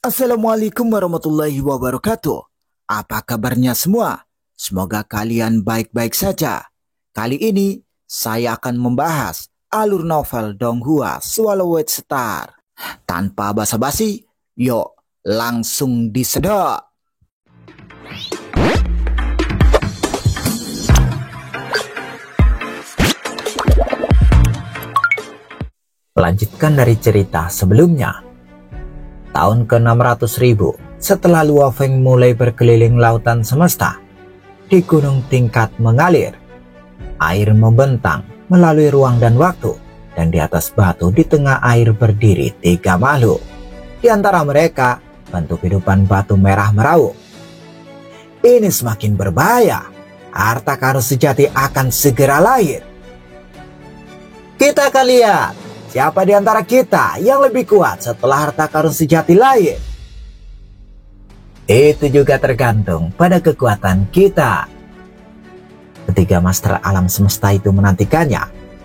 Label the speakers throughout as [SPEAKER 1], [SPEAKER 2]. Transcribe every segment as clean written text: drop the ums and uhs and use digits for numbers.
[SPEAKER 1] Assalamualaikum warahmatullahi wabarakatuh. Apa kabarnya semua? Semoga kalian baik-baik saja. Kali ini saya akan membahas alur novel Donghua Swallowed Star. Tanpa basa-basi, yuk langsung disedot.
[SPEAKER 2] Melanjutkan dari cerita sebelumnya. Tahun ke-600.000 setelah Luo Feng mulai berkeliling lautan semesta, di gunung tingkat mengalir. Air membentang melalui ruang dan waktu, dan di atas batu di tengah air berdiri 3 makhluk. Di antara mereka, bentuk kehidupan batu merah meraung. Ini semakin berbahaya. Harta karun sejati akan segera lahir. Kita akan lihat siapa di antara kita yang lebih kuat setelah harta karun sejati lahir? Itu juga tergantung pada kekuatan kita. Ketika Master Alam Semesta itu menantikannya,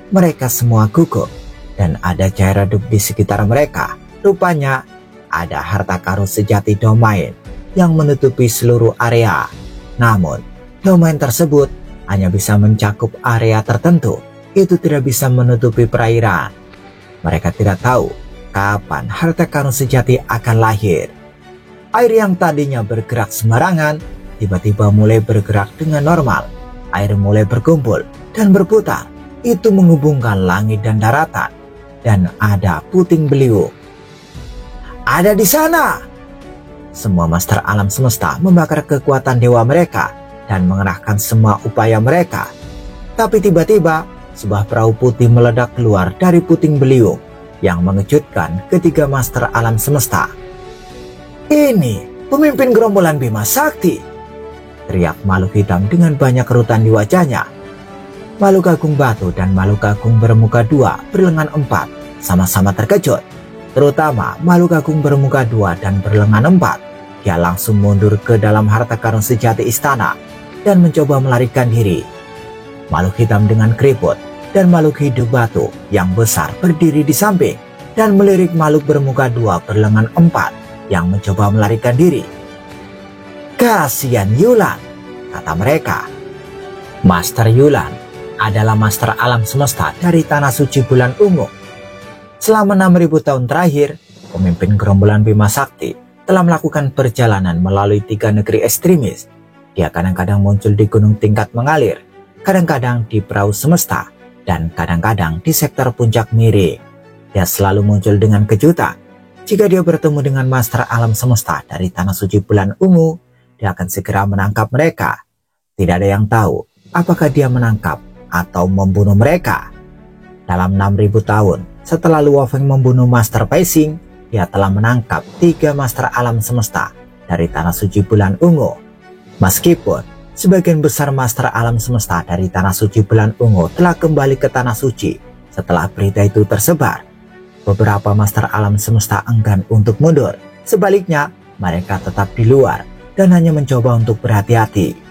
[SPEAKER 2] mereka semua gugup dan ada cahaya redup di sekitar mereka. Rupanya ada harta karun sejati domain yang menutupi seluruh area. Namun, domain tersebut hanya bisa mencakup area tertentu. Itu tidak bisa menutupi perairan. Mereka tidak tahu kapan harta karun sejati akan lahir. Air yang tadinya bergerak sembarangan, tiba-tiba mulai bergerak dengan normal. Air mulai berkumpul dan berputar. Itu menghubungkan langit dan daratan. Dan ada puting beliung. Ada di sana! Semua Master Alam Semesta membakar kekuatan dewa mereka dan mengerahkan semua upaya mereka. Tapi tiba-tiba, sebuah perahu putih meledak keluar dari puting beliung yang mengejutkan ketiga Master Alam Semesta. Ini pemimpin gerombolan Bima Sakti, teriak makhluk hitam dengan banyak kerutan di wajahnya. Makhluk agung batu dan makhluk agung bermuka 2 berlengan 4 sama-sama terkejut. Terutama makhluk agung bermuka 2 dan berlengan 4. Dia langsung mundur ke dalam harta karun sejati istana dan mencoba melarikan diri. Makhluk hitam dengan keriput dan makhluk hidup batu yang besar berdiri di samping dan melirik makhluk bermuka 2 berlengan 4 yang mencoba melarikan diri. Kasihan Yulan, kata mereka. Master Yulan adalah Master Alam Semesta dari Tanah Suci Bulan Ungu. Selama 6.000 tahun terakhir, pemimpin gerombolan Bima Sakti telah melakukan perjalanan melalui 3 negeri ekstremis. Dia kadang-kadang muncul di gunung tingkat mengalir, kadang-kadang di perahu semesta, dan kadang-kadang di sektor puncak miring. Dia selalu muncul dengan kejutan. Jika dia bertemu dengan Master Alam Semesta dari Tanah Suci Bulan Ungu, dia akan segera menangkap mereka. Tidak ada yang tahu apakah dia menangkap atau membunuh mereka. Dalam 6.000 tahun setelah Luo Feng membunuh Master Paising, dia telah menangkap 3 Master Alam Semesta dari Tanah Suci Bulan Ungu. Meskipun sebagian besar Master Alam Semesta dari Tanah Suci Bulan Ungu telah kembali ke Tanah Suci setelah berita itu tersebar, beberapa Master Alam Semesta enggan untuk mundur. Sebaliknya, mereka tetap di luar dan hanya mencoba untuk berhati-hati.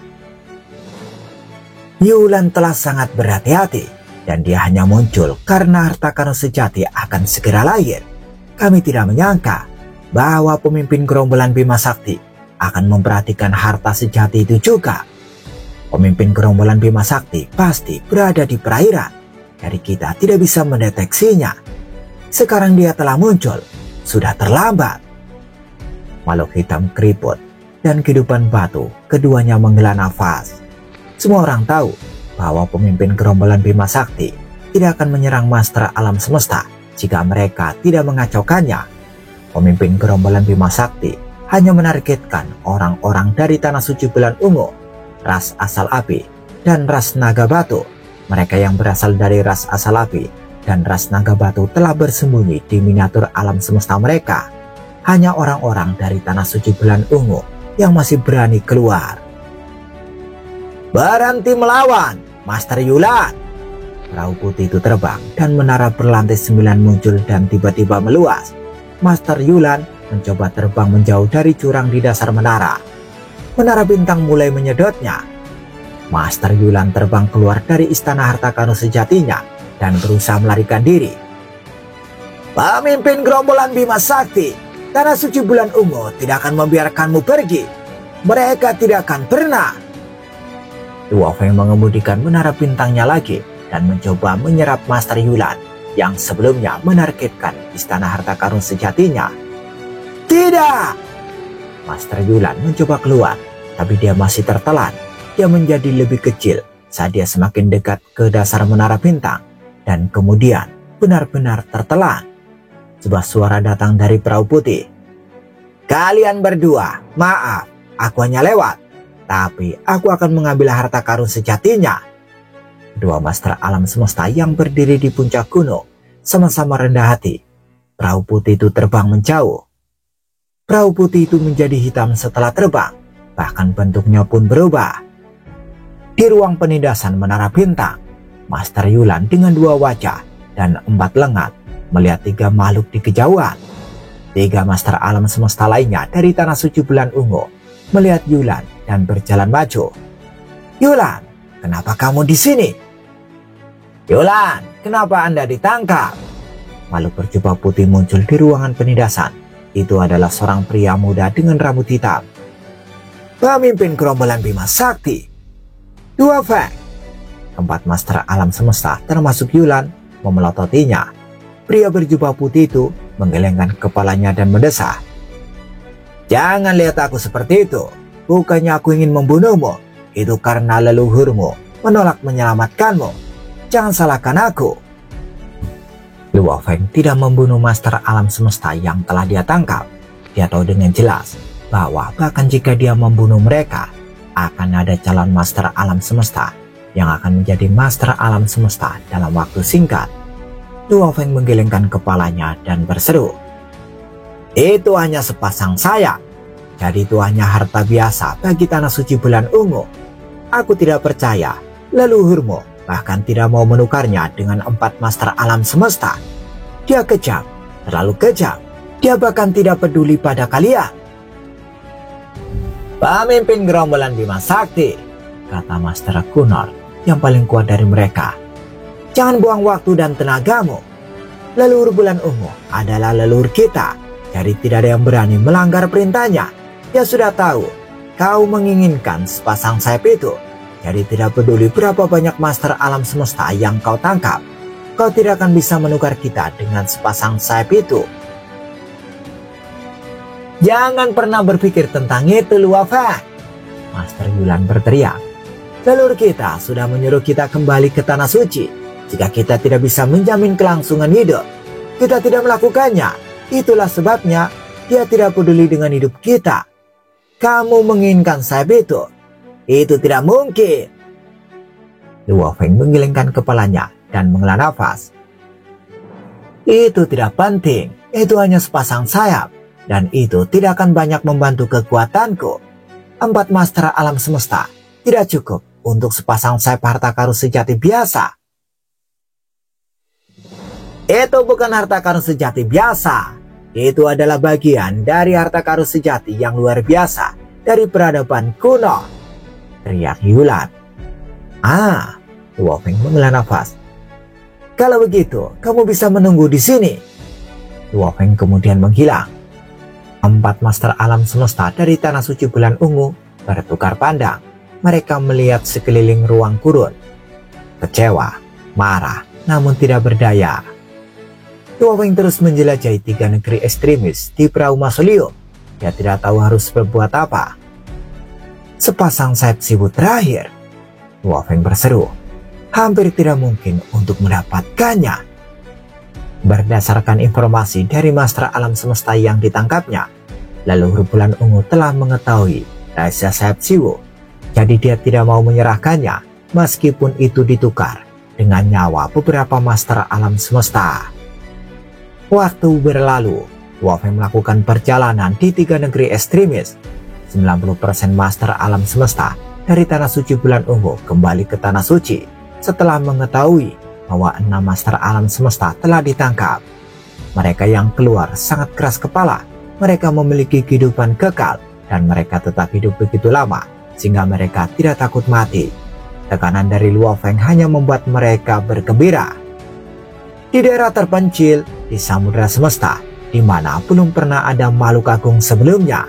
[SPEAKER 2] Yulan telah sangat berhati-hati dan dia hanya muncul karena harta karun sejati akan segera lahir. Kami tidak menyangka bahwa pemimpin gerombolan Bima Sakti akan memperhatikan harta sejati itu juga. Pemimpin gerombolan Bima Sakti pasti berada di perairan. Jadi kita tidak bisa mendeteksinya. Sekarang dia telah muncul. Sudah terlambat. Makhluk hitam keriput dan kehidupan batu, keduanya menghela nafas. Semua orang tahu bahwa pemimpin gerombolan Bima Sakti tidak akan menyerang Master Alam Semesta jika mereka tidak mengacaukannya. Pemimpin gerombolan Bima Sakti hanya menargetkan orang-orang dari Tanah Suci Bulan Ungu, ras asal api, dan ras naga batu. Mereka yang berasal dari ras asal api dan ras naga batu telah bersembunyi di miniatur alam semesta mereka. Hanya orang-orang dari Tanah Suci Bulan Ungu yang masih berani keluar. Berhenti melawan, Master Yulan! Perahu putih itu terbang dan menara berlantai 9 muncul dan tiba-tiba meluas. Master Yulan mencoba terbang menjauh dari jurang di dasar menara. Menara bintang mulai menyedotnya. Master Yulan terbang keluar dari istana harta karun sejatinya dan berusaha melarikan diri. Pemimpin gerombolan Bima Sakti, Tanah suci bulan ungu tidak akan membiarkanmu pergi. Mereka tidak akan pernah. Luo Feng mengemudikan menara bintangnya lagi dan mencoba menyerap Master Yulan yang sebelumnya menargetkan istana harta karun sejatinya. Tidak! Master Yulan mencoba keluar, tapi dia masih tertelan. Dia menjadi lebih kecil saat dia semakin dekat ke dasar menara bintang dan kemudian benar-benar tertelan. Sebuah suara datang dari perahu putih. Kalian berdua, maaf, aku hanya lewat, tapi aku akan mengambil harta karun sejatinya. Kedua master alam semesta yang berdiri di puncak gunung sama-sama rendah hati. Perahu putih itu terbang menjauh. Perahu putih itu menjadi hitam setelah terbang, bahkan bentuknya pun berubah. Di ruang penindasan menara bintang, Master Yulan dengan 2 wajah dan 4 lengan melihat 3 makhluk di kejauhan. 3 master alam semesta lainnya dari tanah suci bulan ungu melihat Yulan dan berjalan maju. Yulan, kenapa kamu di sini? Yulan, kenapa Anda ditangkap? Makhluk berjubah putih muncul di ruangan penindasan. Itu adalah seorang pria muda dengan rambut hitam. Pemimpin gerombolan Bima Sakti, Luo Feng. 4 master alam semesta termasuk Yulan memelototinya. Pria berjubah putih itu menggelengkan kepalanya dan mendesah. Jangan lihat aku seperti itu. Bukannya aku ingin membunuhmu. Itu karena leluhurmu menolak menyelamatkanmu. Jangan salahkan aku. Luo Feng tidak membunuh master alam semesta yang telah dia tangkap. Dia tahu dengan jelas bahwa bahkan jika dia membunuh mereka, akan ada calon master alam semesta yang akan menjadi master alam semesta dalam waktu singkat. Luo Feng menggelengkan kepalanya dan berseru, itu hanya sepasang sayap, jadi itu hanya harta biasa bagi tanah suci bulan ungu. Aku tidak percaya leluhurmu bahkan tidak mau menukarnya dengan 4 master alam semesta. Dia kejam, terlalu kejam. Dia bahkan tidak peduli pada kalian. Pemimpin gerombolan Bima Sakti, kata Master Kunor yang paling kuat dari mereka. Jangan buang waktu dan tenagamu. Leluhur bulan ungu adalah leluhur kita, jadi tidak ada yang berani melanggar perintahnya. Dia sudah tahu kau menginginkan sepasang sayap itu, jadi tidak peduli berapa banyak master alam semesta yang kau tangkap, kau tidak akan bisa menukar kita dengan sepasang sayap itu. Jangan pernah berpikir tentang itu, Luo Feng. Master Yulan berteriak. Leluhur kita sudah menyuruh kita kembali ke tanah suci. Jika kita tidak bisa menjamin kelangsungan hidup, kita tidak melakukannya. Itulah sebabnya dia tidak peduli dengan hidup kita. Kamu menginginkan sayap itu? Itu tidak mungkin. Luo Feng menggelengkan kepalanya dan menghela nafas. Itu tidak penting. Itu hanya sepasang sayap. Dan itu tidak akan banyak membantu kekuatanku. 4 master alam semesta tidak cukup untuk sepasang sayap harta karun sejati biasa. Itu bukan harta karun sejati biasa. Itu adalah bagian dari harta karun sejati yang luar biasa dari peradaban kuno, teriak Yulan. Luo Feng menghela nafas. Kalau begitu, kamu bisa menunggu di sini. Luo Feng kemudian menghilang. 4 master alam semesta dari tanah suci bulan ungu bertukar pandang. Mereka melihat sekeliling ruang kurun. Kecewa, marah, namun tidak berdaya. Luo Feng terus menjelajahi 3 negeri ekstremis di perahu mausoleum. Dia tidak tahu harus berbuat apa. Sepasang sayap sibuk terakhir. Luo Feng berseru. Hampir tidak mungkin untuk mendapatkannya. Berdasarkan informasi dari master alam semesta yang ditangkapnya, leluhur bulan ungu telah mengetahui rahasia sayap Siwu. Jadi dia tidak mau menyerahkannya meskipun itu ditukar dengan nyawa beberapa master alam semesta. Waktu berlalu, Luo Feng melakukan perjalanan di 3 negeri ekstremis. 90% master alam semesta dari tanah suci bulan ungu kembali ke tanah suci setelah mengetahui bahwa 6 master alam semesta telah ditangkap. Mereka yang keluar sangat keras kepala. Mereka memiliki kehidupan kekal dan mereka tetap hidup begitu lama sehingga mereka tidak takut mati. Tekanan dari Luo Feng hanya membuat mereka bergembira. Di daerah terpencil di samudera semesta, di mana belum pernah ada makhluk agung sebelumnya.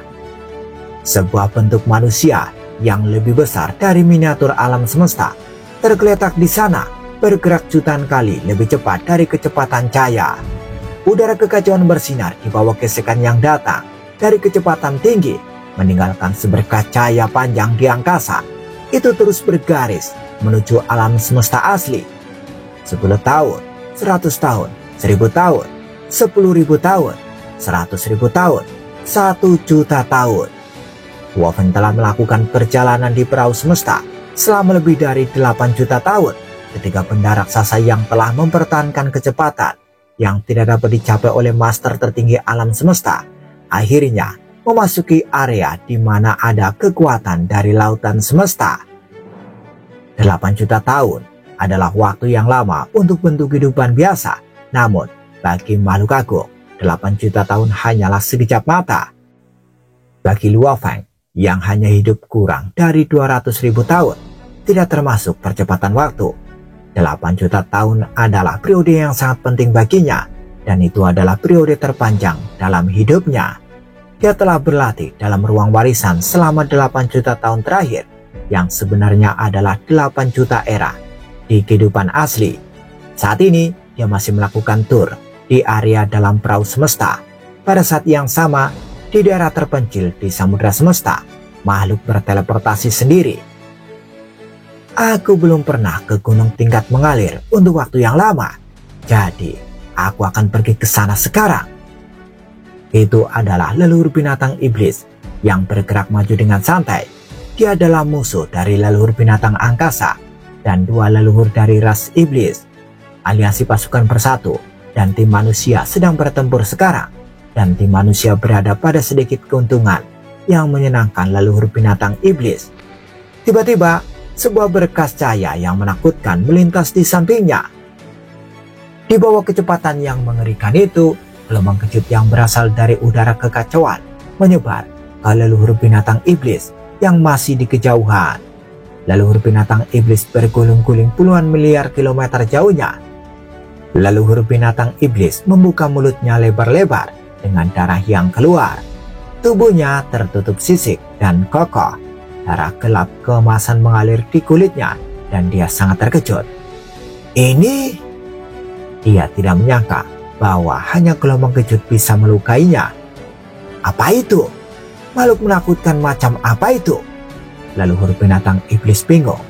[SPEAKER 2] Sebuah bentuk manusia yang lebih besar dari miniatur alam semesta tergeletak di sana, bergerak jutaan kali lebih cepat dari kecepatan cahaya. Udara kekacauan bersinar di bawah gesekan yang datang dari kecepatan tinggi, meninggalkan seberkas cahaya panjang di angkasa. Itu terus bergaris menuju alam semesta asli. 10 tahun, 100 tahun, 1000 tahun, 10.000 tahun, 100.000 tahun, 1 juta tahun. Woven telah melakukan perjalanan di perahu semesta selama lebih dari 8 juta tahun ketika benda raksasa yang telah mempertahankan kecepatan yang tidak dapat dicapai oleh master tertinggi alam semesta akhirnya memasuki area di mana ada kekuatan dari lautan semesta. 8 juta tahun adalah waktu yang lama untuk bentuk kehidupan biasa, namun bagi makhluk agung 8 juta tahun hanyalah sekejap mata. Bagi Luo Feng yang hanya hidup kurang dari 200.000 tahun, tidak termasuk percepatan waktu. 8 juta tahun adalah periode yang sangat penting baginya, dan itu adalah periode terpanjang dalam hidupnya. Dia telah berlatih dalam ruang warisan selama 8 juta tahun terakhir, yang sebenarnya adalah 8 juta era di kehidupan asli. Saat ini, dia masih melakukan tur di area dalam perahu semesta. Pada saat yang sama, di daerah terpencil di samudra semesta, makhluk berteleportasi sendiri. Aku belum pernah ke gunung tingkat mengalir untuk waktu yang lama, jadi aku akan pergi ke sana sekarang. Itu adalah leluhur binatang iblis yang bergerak maju dengan santai. Dia adalah musuh dari leluhur binatang angkasa dan 2 leluhur dari ras iblis. Aliansi pasukan bersatu dan tim manusia sedang bertempur sekarang, dan tim manusia berada pada sedikit keuntungan yang menyenangkan leluhur binatang iblis. Tiba-tiba, sebuah berkas cahaya yang menakutkan melintas di sampingnya. Di bawah kecepatan yang mengerikan itu, gelombang kejut yang berasal dari udara kekacauan menyebar ke leluhur binatang iblis yang masih di kejauhan. Leluhur binatang iblis bergulung-guling puluhan miliar kilometer jauhnya. Leluhur binatang iblis membuka mulutnya lebar-lebar dengan darah yang keluar. Tubuhnya tertutup sisik dan kokoh. Darah gelap keemasan mengalir di kulitnya dan dia sangat terkejut. Ini? Dia tidak menyangka bahwa hanya gelombang kejut bisa melukainya. Apa itu? Makhluk menakutkan macam apa itu? Leluhur binatang iblis bingung.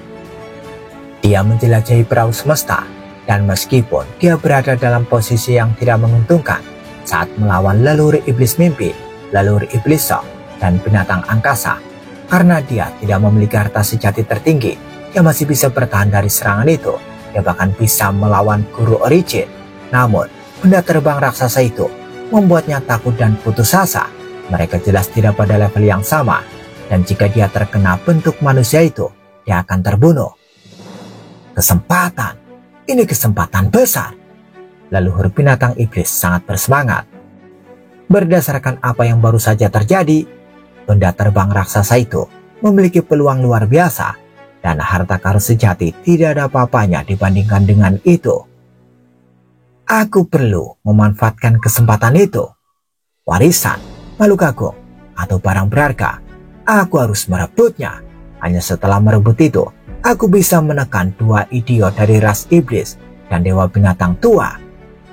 [SPEAKER 2] Dia menjelajahi perahu semesta, dan meskipun dia berada dalam posisi yang tidak menguntungkan saat melawan leluhur iblis mimpi, leluhur iblis sok, dan binatang angkasa, karena dia tidak memiliki harta sejati tertinggi, dia masih bisa bertahan dari serangan itu. Dia bahkan bisa melawan guru origin. Namun, benda terbang raksasa itu membuatnya takut dan putus asa. Mereka jelas tidak pada level yang sama, dan jika dia terkena bentuk manusia itu, dia akan terbunuh. Kesempatan, ini kesempatan besar. Leluhur binatang iblis sangat bersemangat. Berdasarkan apa yang baru saja terjadi, benda terbang raksasa itu memiliki peluang luar biasa, dan harta karun sejati tidak ada apa-apanya dibandingkan dengan itu. Aku perlu memanfaatkan kesempatan itu. Warisan, makhluk agung, atau barang berharga, aku harus merebutnya. Hanya setelah merebut itu, aku bisa menekan 2 idiot dari ras iblis dan dewa binatang tua.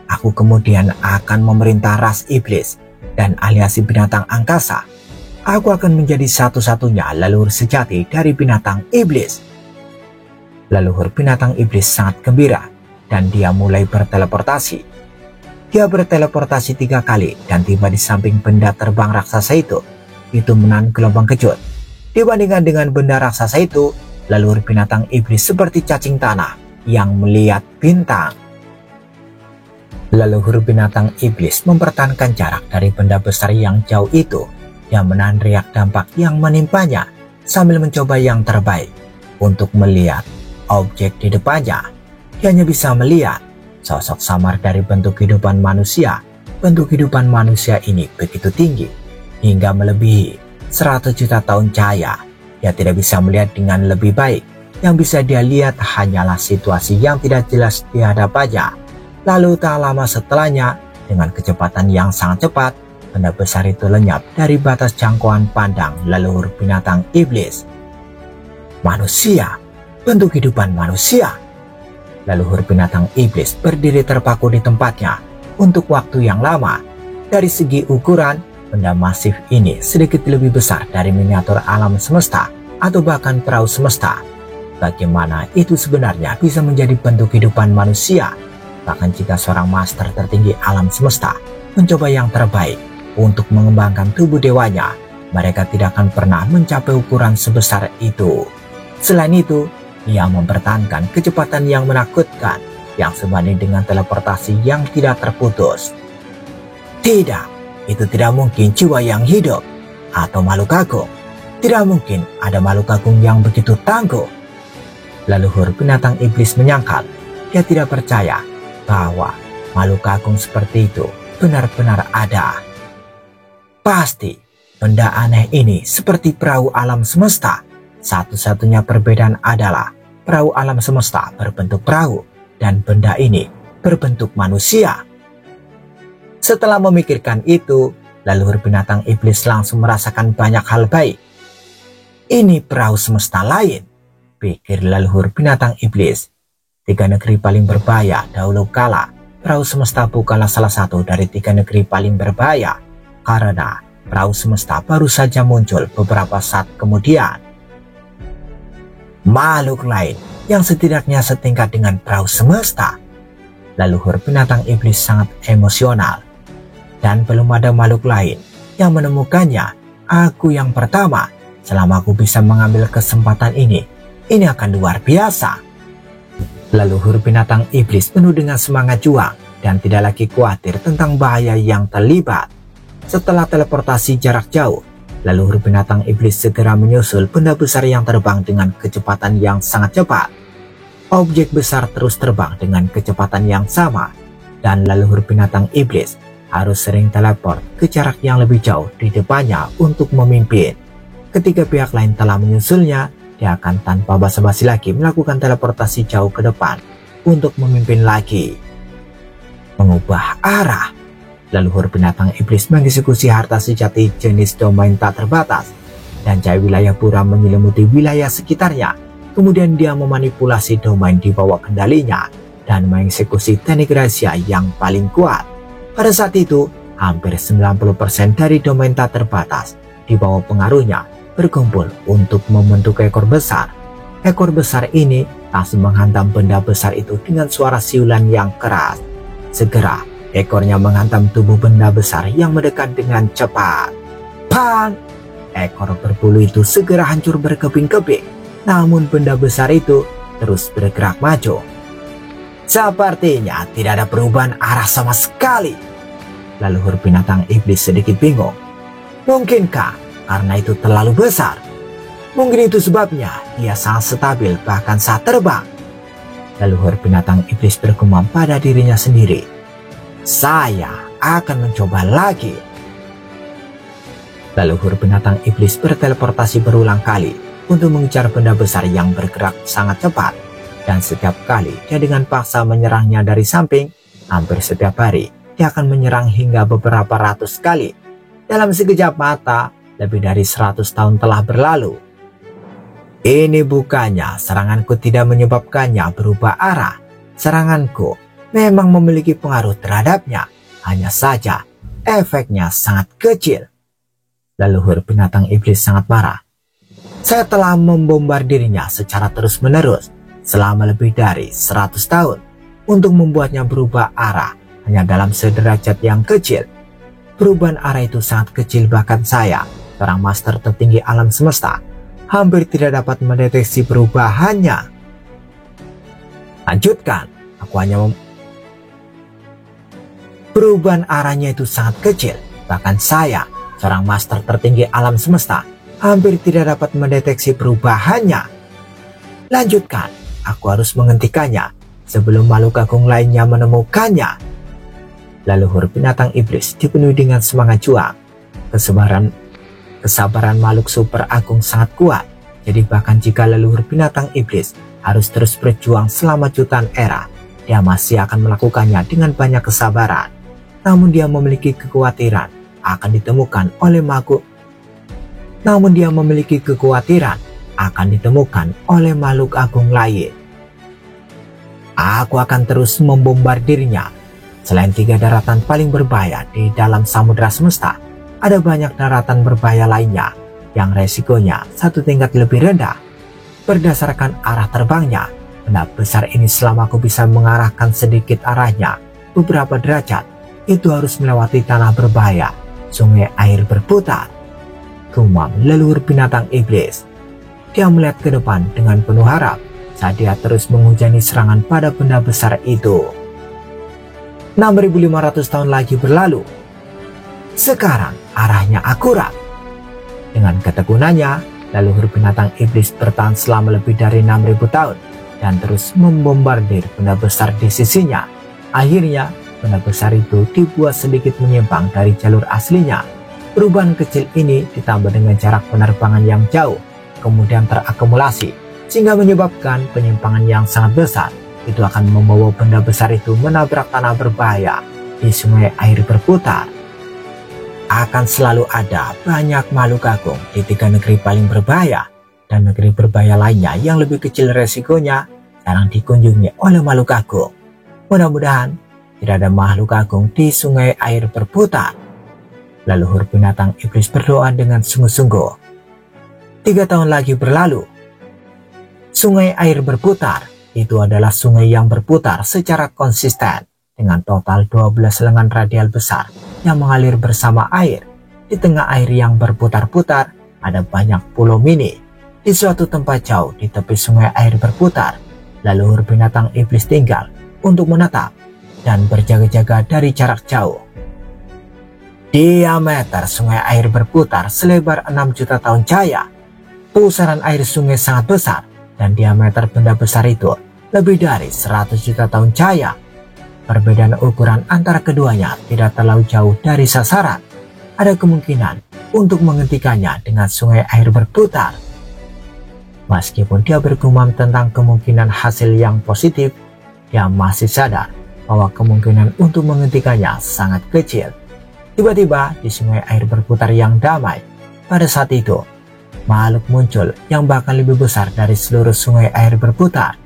[SPEAKER 2] Aku kemudian akan memerintah ras iblis dan aliansi binatang angkasa. Aku akan menjadi satu-satunya leluhur sejati dari binatang iblis. Leluhur binatang iblis sangat gembira dan dia mulai berteleportasi. Dia berteleportasi 3 kali dan tiba di samping benda terbang raksasa itu. Itu menahan gelombang kejut. Dibandingkan dengan benda raksasa itu, leluhur binatang iblis seperti cacing tanah yang melihat bintang. Leluhur binatang iblis mempertahankan jarak dari benda besar yang jauh itu. Dia menahan riak dampak yang menimpanya sambil mencoba yang terbaik untuk melihat objek di depannya. Dia hanya bisa melihat sosok samar dari bentuk kehidupan manusia. Bentuk kehidupan manusia ini begitu tinggi hingga melebihi 100 juta tahun cahaya. Dia tidak bisa melihat dengan lebih baik. Yang bisa dia lihat hanyalah situasi yang tidak jelas di hadapannya. Lalu tak lama setelahnya, Dengan kecepatan yang sangat cepat, benda besar itu lenyap dari batas jangkauan pandang leluhur binatang iblis. Manusia, bentuk kehidupan manusia. Leluhur binatang iblis berdiri terpaku di tempatnya untuk waktu yang lama. Dari segi ukuran, benda masif ini sedikit lebih besar dari miniatur alam semesta atau bahkan perahu semesta. Bagaimana itu sebenarnya bisa menjadi bentuk kehidupan manusia? Bahkan jika seorang master tertinggi alam semesta mencoba yang terbaik untuk mengembangkan tubuh dewanya, mereka tidak akan pernah mencapai ukuran sebesar itu. Selain itu, ia mempertahankan kecepatan yang menakutkan yang sebanding dengan teleportasi yang tidak terputus. Tidak, itu tidak mungkin jiwa yang hidup atau makhluk agung. Tidak mungkin ada makhluk agung yang begitu tangguh. Leluhur binatang iblis menyangkal. Dia tidak percaya bahwa makhluk agung seperti itu benar-benar ada. Pasti benda aneh ini seperti perahu alam semesta. Satu-satunya perbedaan adalah perahu alam semesta berbentuk perahu dan benda ini berbentuk manusia. Setelah memikirkan itu, leluhur binatang iblis langsung merasakan banyak hal baik. Ini perahu semesta lain, pikir leluhur binatang iblis. 3 negeri paling berbahaya dahulu kala, perahu semesta bukanlah salah satu dari 3 negeri paling berbahaya, karena perahu semesta baru saja muncul beberapa saat kemudian. Makhluk lain yang setidaknya setingkat dengan perahu semesta. Leluhur binatang iblis sangat emosional. Dan belum ada makhluk lain yang menemukannya. Aku yang pertama. Selama aku bisa mengambil kesempatan ini akan luar biasa. Leluhur binatang iblis penuh dengan semangat juang dan tidak lagi khawatir tentang bahaya yang terlibat. Setelah teleportasi jarak jauh, leluhur binatang iblis segera menyusul benda besar yang terbang dengan kecepatan yang sangat cepat. Objek besar terus terbang dengan kecepatan yang sama, dan leluhur binatang iblis harus sering teleport ke jarak yang lebih jauh di depannya untuk memimpin. Ketika pihak lain telah menyusulnya, dia akan tanpa basa-basi lagi melakukan teleportasi jauh ke depan untuk memimpin lagi. Mengubah arah. Leluhur binatang iblis mengeksekusi harta sejati jenis domain tak terbatas, dan cahaya wilayah buram menyelimuti wilayah sekitarnya. Kemudian dia memanipulasi domain di bawah kendalinya dan mengeksekusi teknik rahasia yang paling kuat. Pada saat itu, hampir 90% dari domain tak terbatas di bawah pengaruhnya berkumpul untuk membentuk ekor besar. Ekor besar ini langsung menghantam benda besar itu dengan suara siulan yang keras. Segera, ekornya menghantam tubuh benda besar yang mendekat dengan cepat. Bang! Ekor berbulu itu segera hancur berkeping-keping. Namun benda besar itu terus bergerak maju. Sepertinya tidak ada perubahan arah sama sekali. Leluhur binatang iblis sedikit bingung. Mungkinkah karena itu terlalu besar? Mungkin itu sebabnya dia sangat stabil bahkan saat terbang. Leluhur binatang iblis bergumam pada dirinya sendiri. Saya akan mencoba lagi. Leluhur binatang iblis berteleportasi berulang kali untuk mengejar benda besar yang bergerak sangat cepat. Dan setiap kali dia dengan paksa menyerangnya dari samping, hampir setiap hari dia akan menyerang hingga beberapa ratus kali. Dalam sekejap mata, lebih dari 100 tahun telah berlalu. Ini bukannya seranganku tidak menyebabkannya berubah arah. Seranganku memang memiliki pengaruh terhadapnya, hanya saja efeknya sangat kecil. Leluhur binatang iblis sangat marah. Saya telah membombardirnya secara terus-menerus selama lebih dari 100 tahun untuk membuatnya berubah arah hanya dalam sederajat yang kecil. Perubahan arah itu sangat kecil, bahkan saya, seorang master tertinggi alam semesta, hampir tidak dapat mendeteksi perubahannya. Lanjutkan, aku hanya perubahan arahnya itu sangat kecil, bahkan saya, seorang master tertinggi alam semesta, hampir tidak dapat mendeteksi perubahannya. Lanjutkan, aku harus menghentikannya sebelum makhluk agung lainnya menemukannya. Leluhur binatang iblis dipenuhi dengan semangat juang. Kesabaran makhluk super agung sangat kuat. Jadi bahkan jika leluhur binatang iblis harus terus berjuang selama jutaan era, dia masih akan melakukannya dengan banyak kesabaran. namun dia memiliki kekhawatiran akan ditemukan makhluk agung lain. Aku akan terus membombardirnya. Selain 3 daratan paling berbahaya di dalam samudera semesta, ada banyak daratan berbahaya lainnya yang resikonya 1 tingkat lebih rendah. Berdasarkan arah terbangnya, benda besar ini selama aku bisa mengarahkan sedikit arahnya beberapa derajat, itu harus melewati tanah berbahaya, sungai air berputar. Gumam leluhur binatang iblis. Dia melihat ke depan dengan penuh harap saat dia terus menghujani serangan pada benda besar itu. 6.500 tahun lagi berlalu. Sekarang arahnya akurat. Dengan ketekunannya, leluhur binatang iblis bertahan selama lebih dari 6.000 tahun dan terus membombardir benda besar di sisinya. Akhirnya, benda besar itu dibuat sedikit menyimpang dari jalur aslinya. Perubahan kecil ini ditambah dengan jarak penerbangan yang jauh, kemudian terakumulasi, sehingga menyebabkan penyimpangan yang sangat besar. Itu akan membawa benda besar itu menabrak tanah berbahaya di sungai air berputar. Akan selalu ada banyak makhluk agung di 3 negeri paling berbahaya, dan negeri berbahaya lainnya yang lebih kecil resikonya jarang dikunjungi oleh makhluk agung. Mudah-mudahan tidak ada makhluk agung di sungai air berputar. Leluhur binatang iblis berdoa dengan sungguh-sungguh. 3 tahun lagi berlalu. Sungai air berputar itu adalah sungai yang berputar secara konsisten dengan total 12 lengan radial besar yang mengalir bersama air. Di tengah air yang berputar-putar ada banyak pulau mini. Di suatu tempat jauh di tepi sungai air berputar, leluhur binatang iblis tinggal untuk menatap dan berjaga-jaga dari jarak jauh. Diameter sungai air berputar selebar 6 juta tahun cahaya. Pusaran air sungai sangat besar dan diameter benda besar itu lebih dari 100 juta tahun cahaya. Perbedaan ukuran antara keduanya tidak terlalu jauh dari sasaran. Ada kemungkinan untuk menghentikannya dengan sungai air berputar. Meskipun dia bergumam tentang kemungkinan hasil yang positif, dia masih sadar bahwa kemungkinan untuk menghentikannya sangat kecil. Tiba-tiba di sungai air berputar yang damai, pada saat itu makhluk muncul yang bahkan lebih besar dari seluruh sungai air berputar.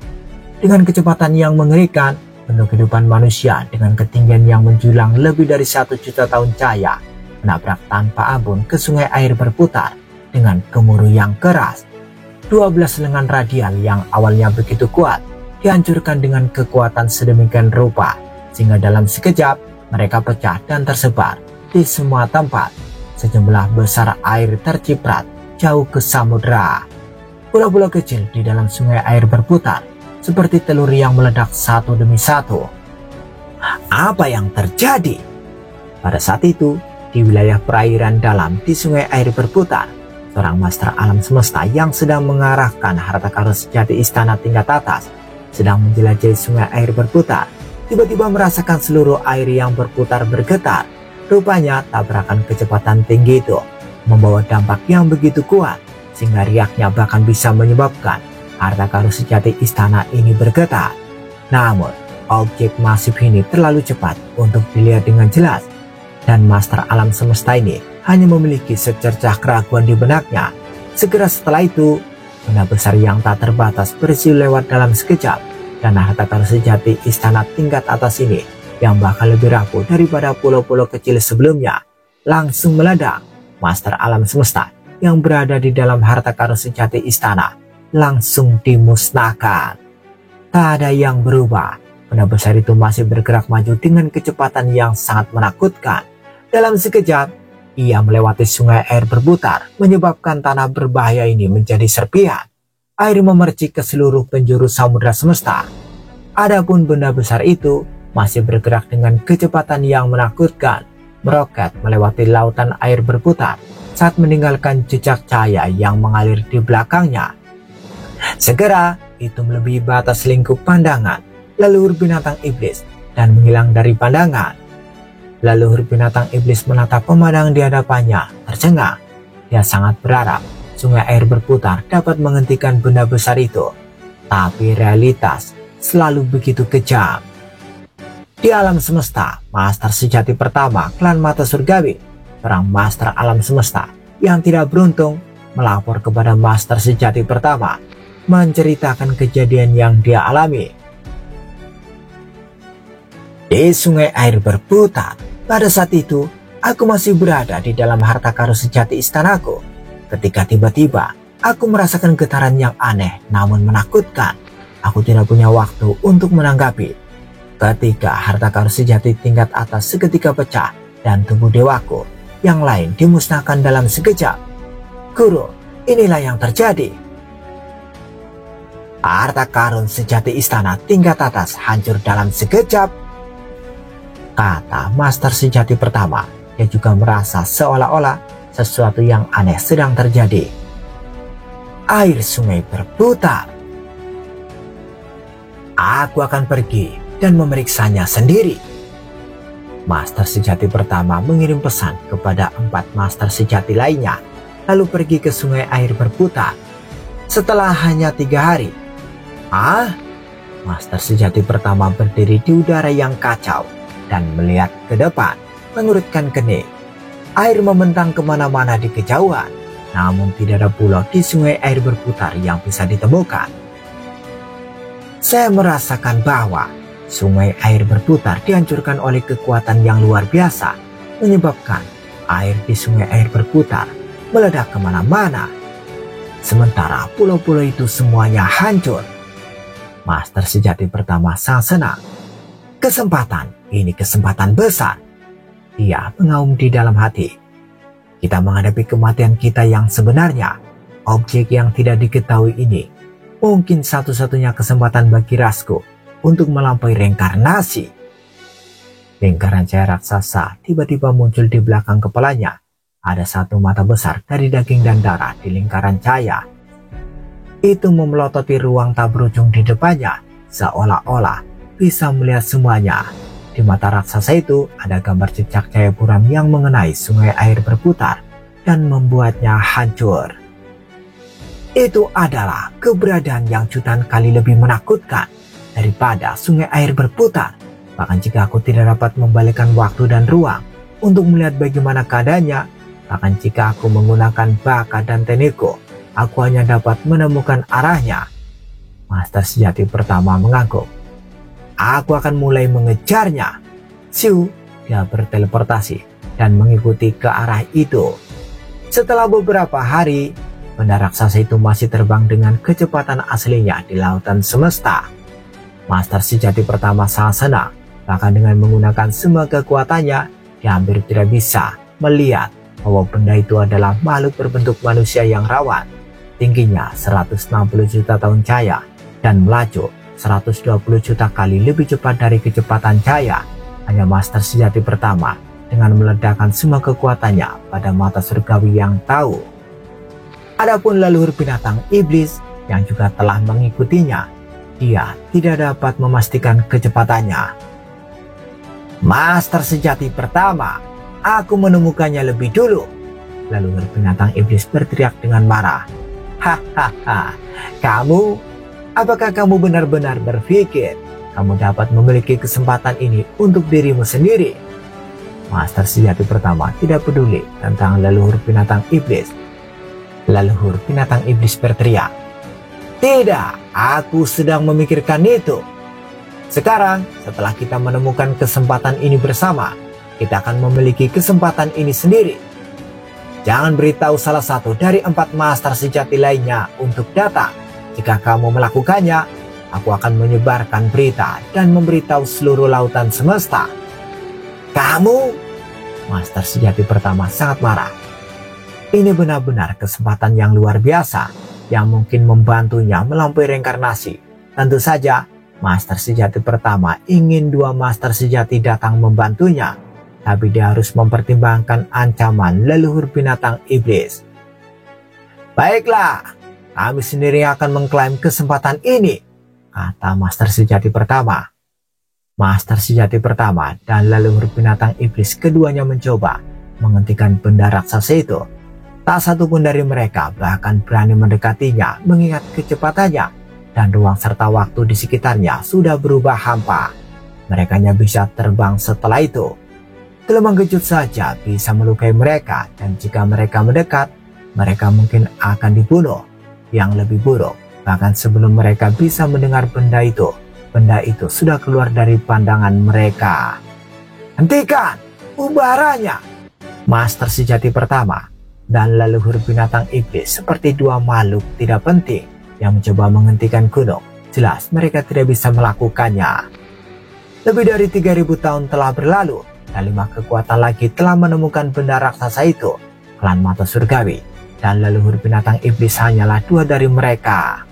[SPEAKER 2] Dengan kecepatan yang mengerikan, penuh kehidupan manusia dengan ketinggian yang menjulang lebih dari 1 juta tahun cahaya menabrak tanpa ampun ke sungai air berputar dengan gemuruh yang keras. 12 lengan radial yang awalnya begitu kuat dihancurkan dengan kekuatan sedemikian rupa, sehingga dalam sekejap mereka pecah dan tersebar di semua tempat. Sejumlah besar air terciprat jauh ke samudera. Pulau-pulau kecil di dalam sungai air berputar seperti telur yang meledak satu demi satu. Apa yang terjadi? Pada saat itu, di wilayah perairan dalam di sungai air berputar, seorang master alam semesta yang sedang mengarahkan harta karun sejati istana tingkat atas sedang menjelajahi sungai air berputar, tiba-tiba merasakan seluruh air yang berputar bergetar. Rupanya tabrakan kecepatan tinggi itu membawa dampak yang begitu kuat, sehingga riaknya bahkan bisa menyebabkan harta karun sejati istana ini bergetar. Namun, objek masif ini terlalu cepat untuk dilihat dengan jelas, dan master alam semesta ini hanya memiliki secercah keraguan di benaknya. Segera setelah itu, benda besar yang tak terbatas bersiul lewat dalam sekejap, dan harta karun sejati istana tingkat atas ini, yang bahkan lebih rapuh daripada pulau-pulau kecil sebelumnya, langsung meledak. Master alam semesta yang berada di dalam harta karun sejati istana langsung dimusnahkan. Tak ada yang berubah. Benda besar itu masih bergerak maju dengan kecepatan yang sangat menakutkan. Dalam sekejap, ia melewati sungai air berputar, menyebabkan tanah berbahaya ini menjadi serpihan. Air memercik ke seluruh penjuru samudera semesta. Adapun benda besar itu masih bergerak dengan kecepatan yang menakutkan, meroket melewati lautan air berputar saat meninggalkan jejak cahaya yang mengalir di belakangnya. Segera itu melebihi batas lingkup pandangan leluhur binatang iblis dan menghilang dari pandangan. Leluhur binatang iblis menatap pemandangan di hadapannya, tercengang. Dia sangat berharap sungai air berputar dapat menghentikan benda besar itu, tapi realitas selalu begitu kejam. Di alam semesta, master sejati pertama klan mata surgawi, seorang master alam semesta yang tidak beruntung, melapor kepada master sejati pertama, menceritakan kejadian yang dia alami. Di sungai air berputar, pada saat itu aku masih berada di dalam harta karun sejati istanaku, ketika tiba-tiba aku merasakan getaran yang aneh namun menakutkan. Aku tidak punya waktu untuk menanggapi. Ketika harta karun sejati tingkat atas seketika pecah dan tubuh dewaku yang lain dimusnahkan dalam sekejap. Guru, inilah yang terjadi. Harta karun sejati istana tingkat atas hancur dalam sekejap, kata master sejati pertama. Dia juga merasa seolah-olah sesuatu yang aneh sedang terjadi. Air sungai berputar. Aku akan pergi dan memeriksanya sendiri. Master sejati pertama mengirim pesan kepada 4 master sejati lainnya, lalu pergi ke sungai air berputar. Setelah hanya 3 hari, master sejati pertama berdiri di udara yang kacau dan melihat ke depan, mengurutkan kening. Air membentang kemana-mana di kejauhan, namun tidak ada pulau di sungai air berputar yang bisa ditemukan. Saya merasakan bahwa sungai air berputar dihancurkan oleh kekuatan yang luar biasa, menyebabkan air di sungai air berputar meledak kemana-mana. Sementara pulau-pulau itu semuanya hancur. Master sejati pertama sangat senang. Kesempatan ini kesempatan besar. Dia mengaum di dalam hati. Kita menghadapi kematian kita yang sebenarnya. Objek yang tidak diketahui ini mungkin satu-satunya kesempatan bagi Rasku untuk melampaui reinkarnasi. Lingkaran cahaya raksasa tiba-tiba muncul di belakang kepalanya. Ada satu mata besar dari daging dan darah di lingkaran cahaya. Itu memelototi ruang tak berujung di depannya, seolah-olah bisa melihat semuanya. Di mata raksasa itu ada gambar jejak cahaya buram yang mengenai sungai air berputar dan membuatnya hancur. Itu adalah keberadaan yang jutaan kali lebih menakutkan daripada sungai air berputar. Bahkan jika aku tidak dapat membalikkan waktu dan ruang untuk melihat bagaimana keadaannya, bahkan jika aku menggunakan bakat dan teknikku, aku hanya dapat menemukan arahnya. Master sejati pertama mengangguk. Aku akan mulai mengejarnya. Siu, dia berteleportasi dan mengikuti ke arah itu. Setelah beberapa hari, benda raksasa itu masih terbang dengan kecepatan aslinya di lautan semesta. Master sejati pertama sangat senang, bahkan dengan menggunakan semua kekuatannya, dia hampir tidak bisa melihat bahwa benda itu adalah makhluk berbentuk manusia yang rawan, tingginya 160 juta tahun cahaya, dan melaju 120 juta kali lebih cepat dari kecepatan cahaya. Hanya master sejati pertama dengan meledakkan semua kekuatannya pada mata surgawi yang tahu. Adapun leluhur binatang iblis yang juga telah mengikutinya, dia tidak dapat memastikan kecepatannya. Master sejati pertama, aku menemukannya lebih dulu. Leluhur binatang iblis berteriak dengan marah. Hahaha, apakah kamu benar-benar berpikir kamu dapat memiliki kesempatan ini untuk dirimu sendiri? Master sejati pertama tidak peduli tentang leluhur binatang iblis. Leluhur binatang iblis berteriak. Tidak, aku sedang memikirkan itu. Sekarang, setelah kita menemukan kesempatan ini bersama, kita akan memiliki kesempatan ini sendiri. Jangan beritahu salah satu dari 4 master sejati lainnya untuk datang. Jika kamu melakukannya, aku akan menyebarkan berita dan memberitahu seluruh lautan semesta. Kamu? Master sejati pertama sangat marah. Ini benar-benar kesempatan yang luar biasa yang mungkin membantunya melampaui reinkarnasi. Tentu saja, master sejati pertama ingin 2 master sejati datang membantunya, tapi dia harus mempertimbangkan ancaman leluhur binatang iblis. Baiklah, kami sendiri akan mengklaim kesempatan ini, kata master sejati pertama. Master sejati pertama dan leluhur binatang iblis keduanya mencoba menghentikan benda raksasa itu. Tak satu pun dari mereka bahkan berani mendekatinya mengingat kecepatannya dan ruang serta waktu di sekitarnya sudah berubah hampa. mereka hanya bisa terbang setelah itu. Gelombang kejut saja bisa melukai mereka, dan jika mereka mendekat, mereka mungkin akan dibunuh. Yang lebih buruk, bahkan sebelum mereka bisa mendengar benda itu sudah keluar dari pandangan mereka. Hentikan ubarannya! Master sejati pertama dan leluhur binatang iblis seperti dua makhluk tidak penting yang mencoba menghentikan gunung. Jelas mereka tidak bisa melakukannya. Lebih dari 3000 tahun telah berlalu, dan 5 kekuatan lagi telah menemukan benda raksasa itu. Klan Mata Surgawi dan leluhur binatang iblis hanyalah 2 dari mereka.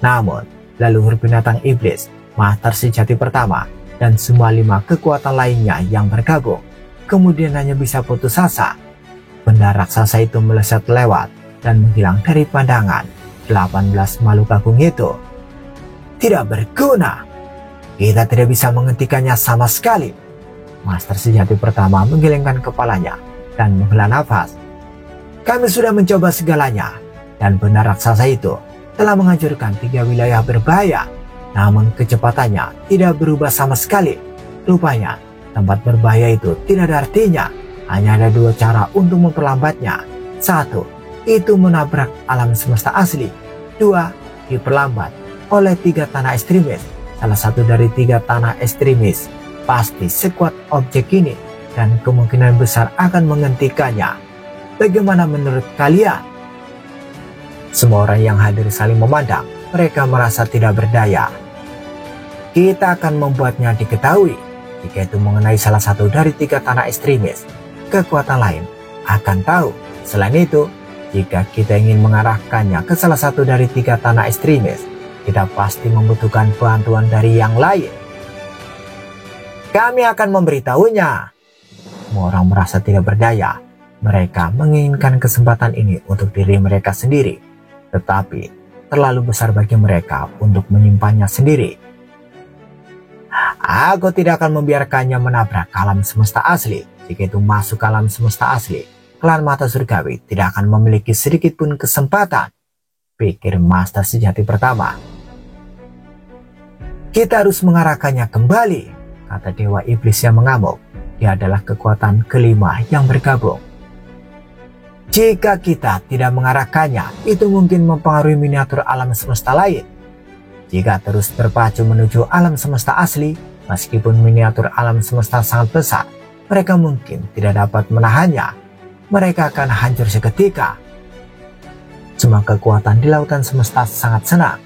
[SPEAKER 2] Namun, leluhur binatang iblis, master sejati pertama, dan semua 5 kekuatan lainnya yang bergabung, kemudian hanya bisa putus asa. Benda raksasa itu melesat lewat dan menghilang dari pandangan 18 makhluk agung itu. Tidak berguna. Kita tidak bisa menghentikannya sama sekali. Master sejati pertama menggelengkan kepalanya dan menghela nafas. Kami sudah mencoba segalanya, dan benda raksasa itu telah menghancurkan 3 wilayah berbahaya. Namun kecepatannya tidak berubah sama sekali. Rupanya tempat berbahaya itu tidak ada artinya. Hanya ada 2 cara untuk memperlambatnya. 1, itu menabrak alam semesta asli. 2, diperlambat oleh 3 tanah ekstremis. Salah satu dari 3 tanah ekstremis pasti sekuat objek ini, dan kemungkinan besar akan menghentikannya. Bagaimana menurut kalian? Semua orang yang hadir saling memandang. Mereka merasa tidak berdaya. Kita akan membuatnya diketahui. Jika itu mengenai salah satu dari 3 tanah ekstremis, kekuatan lain akan tahu. Selain itu, jika kita ingin mengarahkannya ke salah satu dari 3 tanah ekstremis, kita pasti membutuhkan bantuan dari yang lain. Kami akan memberitahunya. Semua orang merasa tidak berdaya. Mereka menginginkan kesempatan ini untuk diri mereka sendiri, tetapi terlalu besar bagi mereka untuk menyimpannya sendiri. Aku tidak akan membiarkannya menabrak alam semesta asli. Jika itu masuk ke alam semesta asli, klan Mata Surgawi tidak akan memiliki sedikit pun kesempatan, pikir master sejati pertama. Kita harus mengarahkannya kembali, kata Dewa Iblis yang mengamuk. Dia adalah kekuatan kelima yang bergabung. Jika kita tidak mengarahkannya, itu mungkin mempengaruhi miniatur alam semesta lain. Jika terus berpacu menuju alam semesta asli, meskipun miniatur alam semesta sangat besar, mereka mungkin tidak dapat menahannya. Mereka akan hancur seketika. Semua kekuatan di lautan semesta sangat senang.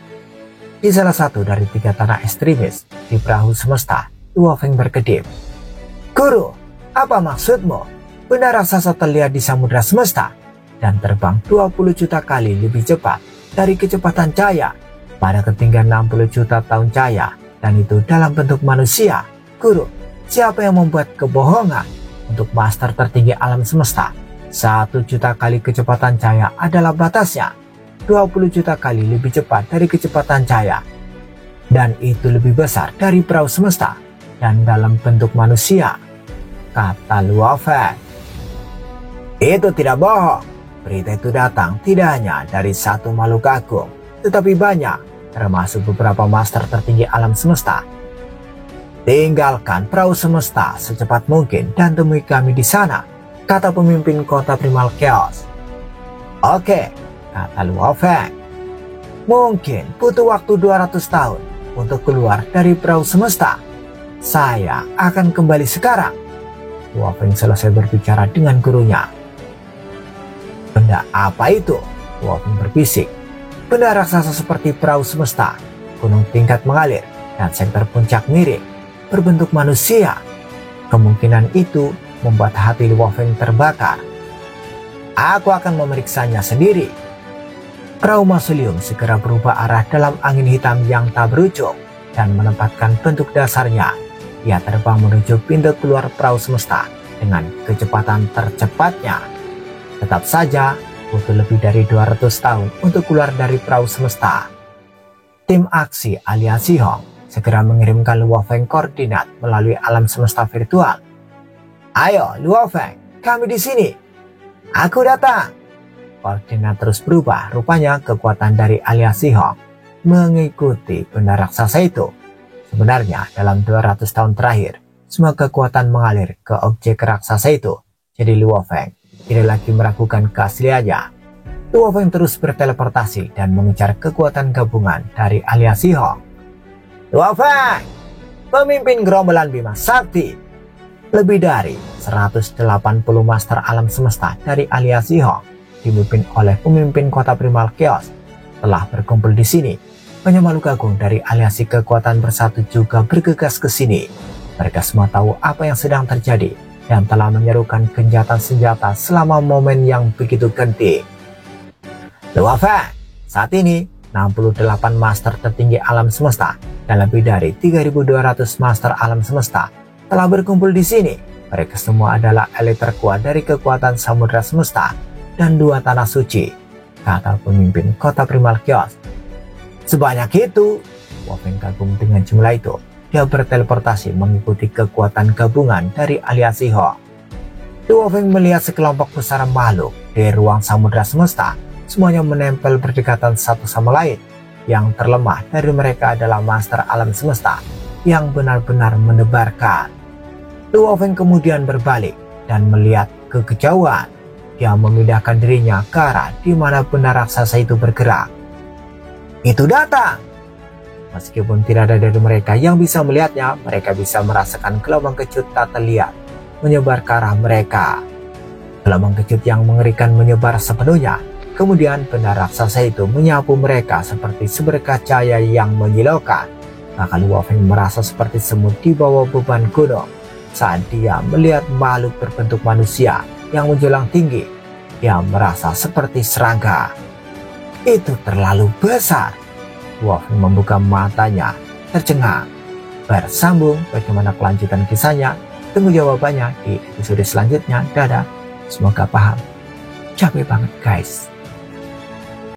[SPEAKER 2] Di salah satu dari 3 tanah ekstremis di perahu semesta, Luo Feng berkedip. Guru, apa maksudmu? Benda raksasa terlihat di samudra semesta dan terbang 20 juta kali lebih cepat dari kecepatan cahaya pada ketinggian 60 juta tahun cahaya, dan itu dalam bentuk manusia. Guru, siapa yang membuat kebohongan? Untuk master tertinggi alam semesta, 1 juta kali kecepatan cahaya adalah batasnya. 20 juta kali lebih cepat dari kecepatan cahaya, dan itu lebih besar dari perahu semesta dan dalam bentuk manusia, kata Luo Feng. Itu tidak bohong. Berita itu datang tidak hanya dari 1 makhluk agung, tetapi banyak, termasuk beberapa master tertinggi alam semesta. Tinggalkan perahu semesta secepat mungkin dan temui kami di sana, kata pemimpin kota Primal Chaos. Oke, kata Luo Feng. Mungkin butuh waktu 200 tahun untuk keluar dari perahu semesta. Saya akan kembali sekarang. Luo Feng selesai berbicara dengan gurunya. Benda apa itu? Luo Feng berbisik. Benda raksasa seperti perahu semesta, gunung tingkat mengalir, dan sektor puncak miring, berbentuk manusia. Kemungkinan itu membuat hati Luo Feng terbakar. Aku akan memeriksanya sendiri. Perahu mausoleum segera berubah arah dalam angin hitam yang tak berujung dan menempatkan bentuk dasarnya. Ia terbang menuju pintu keluar perahu semesta dengan kecepatan tercepatnya. Tetap saja butuh lebih dari 200 tahun untuk keluar dari perahu semesta. Tim aksi aliansi Hong segera mengirimkan Luo Feng koordinat melalui alam semesta virtual. Ayo Luo Feng, kami di sini. Aku datang. Koordinat terus berubah. Rupanya kekuatan dari aliansi Hong mengikuti benda raksasa itu. Sebenarnya dalam 200 tahun terakhir, semua kekuatan mengalir ke objek raksasa itu. Jadi Luo Feng tidak lagi meragukan keasliannya. Luo Feng terus berteleportasi dan mengejar kekuatan gabungan dari alias Hong. Luo Feng, pemimpin gerombolan Bima Sakti. Lebih dari 180 master alam semesta dari alias Hong dipimpin oleh pemimpin kota primal Chaos telah berkumpul di sini. Banyak makhluk agung dari aliansi kekuatan bersatu juga bergegas ke sini. Mereka semua tahu apa yang sedang terjadi dan telah menyerukan gencatan senjata selama momen yang begitu genting. Luo Feng, saat ini 68 master tertinggi alam semesta dan lebih dari 3.200 master alam semesta telah berkumpul di sini. Mereka semua adalah elit terkuat dari kekuatan samudra semesta dan dua tanah suci, kata pemimpin kota primal Chaos. Sebanyak itu, Luo Feng kagum dengan jumlah itu. Dia berteleportasi mengikuti kekuatan gabungan dari alias Hong. Luo Feng melihat sekelompok besar makhluk di ruang samudra semesta. Semuanya menempel berdekatan satu sama lain. Yang terlemah dari mereka adalah master alam semesta yang benar-benar menebarkan. Luo Feng kemudian berbalik dan melihat ke kejauhan. Dia memindahkan dirinya ke arah di mana benda raksasa itu bergerak. Itu datang! Meskipun tidak ada dari mereka yang bisa melihatnya, mereka bisa merasakan gelombang kecut tak terlihat menyebar ke arah mereka. Gelombang kecut yang mengerikan menyebar sepenuhnya. Kemudian benda raksasa itu menyapu mereka seperti seberkas cahaya yang menyilaukan. Maka Luo Feng merasa seperti semut di bawah beban gunung saat dia melihat makhluk berbentuk manusia yang menjulang tinggi. Dia merasa seperti serangga. Itu terlalu besar. Luo Feng membuka matanya, tercengang. Bersambung bagaimana kelanjutan kisahnya. Tunggu jawabannya di episode selanjutnya. Dadah, semoga paham. Capek banget guys.